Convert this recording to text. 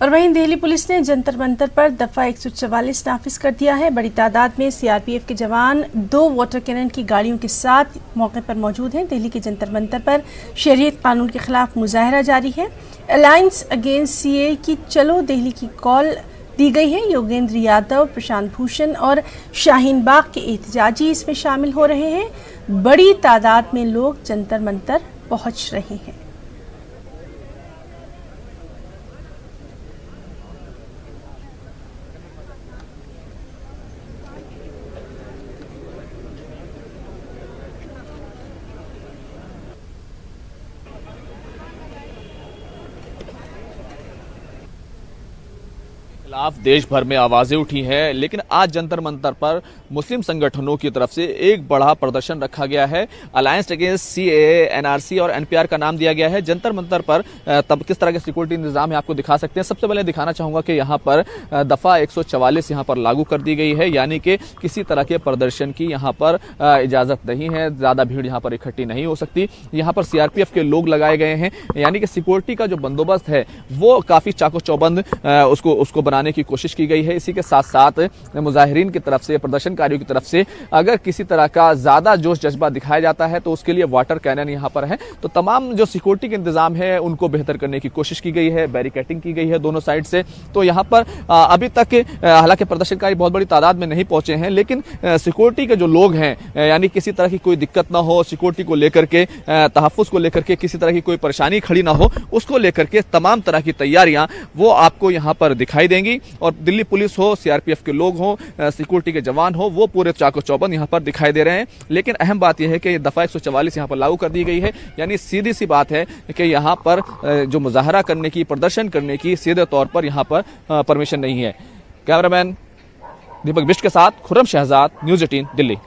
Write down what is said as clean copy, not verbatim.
और वहीं दिल्ली पुलिस ने जंतर मंतर पर दफा 144 नाफिज कर दिया है। बड़ी तादाद में सीआरपीएफ के जवान 2 वाटर कैनन की गाड़ियों के साथ मौके पर मौजूद हैं। दिल्ली के जंतर मंतर पर शरीयत कानून के खिलाफ मुजाहरा जारी है। अलायंस अगेंस्ट सीए की चलो दिल्ली की कॉल दी गई है। योगेंद्र यादव, प्रशांत भूषण और शाहीन बाग के एहतजाजी इसमें शामिल हो रहे हैं। बड़ी तादाद में लोग जंतर मंतर पहुंच रहे हैं। खिलाफ देश भर में आवाजें उठी हैं, लेकिन आज जंतर मंतर पर मुस्लिम संगठनों की तरफ से एक बड़ा प्रदर्शन रखा गया है। अलायंस अगेंस्ट सीएए, एनआरसी और एनपीआर का नाम दिया गया है। जंतर मंतर पर तब किस तरह के सिक्योरिटी इंतजाम है आपको दिखा सकते हैं। सबसे पहले दिखाना चाहूंगा कि यहाँ पर दफा 144 यहाँ पर लागू कर दी गई है, यानी कि किसी तरह के प्रदर्शन की यहाँ पर इजाजत नहीं है। ज्यादा भीड़ यहाँ पर इकट्ठी नहीं हो सकती। यहाँ पर सीआरपीएफ के लोग लगाए गए हैं, यानी कि सिक्योरिटी का जो बंदोबस्त है वो काफी चाको चौबंद उसको बनाने की कोशिश की गई है। इसी के साथ साथ मुजाहिरीन की तरफ से, प्रदर्शनकारियों की तरफ से अगर किसी तरह का ज्यादा जोश जज्बा दिखाया जाता है तो उसके लिए वाटर कैनन यहां पर है। तो तमाम जो सिक्योरिटी के इंतजाम है उनको बेहतर करने की कोशिश की गई है। बैरिकेटिंग की गई है दोनों साइड से। तो यहां पर अभी तक हालांकि प्रदर्शनकारी बहुत बड़ी तादाद में नहीं पहुंचे हैं, लेकिन सिक्योरिटी के जो लोग हैं, यानी किसी तरह की कोई दिक्कत ना हो, सिक्योरिटी को लेकर के, तहफ्फुज को लेकर के किसी तरह की कोई परेशानी खड़ी ना हो, उसको लेकर के तमाम तरह की तैयारियां वो आपको यहां पर दिखाई देंगी। और दिल्ली पुलिस हो, सीआरपीएफ के लोग हो, सिक्योरिटी के जवान हो, वो पूरे चाको चौबंद यहां पर दिखाई दे रहे हैं। लेकिन अहम बात यह है कि दफा 144 यहां पर लागू कर दी गई है, यानी सीधी सी बात है कि यहां पर जो मुजाहरा करने की, प्रदर्शन करने की सीधे तौर पर यहां पर परमिशन नहीं है। कैमरामैन दीपक बिष्ट के साथ खुर्रम शहजाद, न्यूज़ 18 दिल्ली।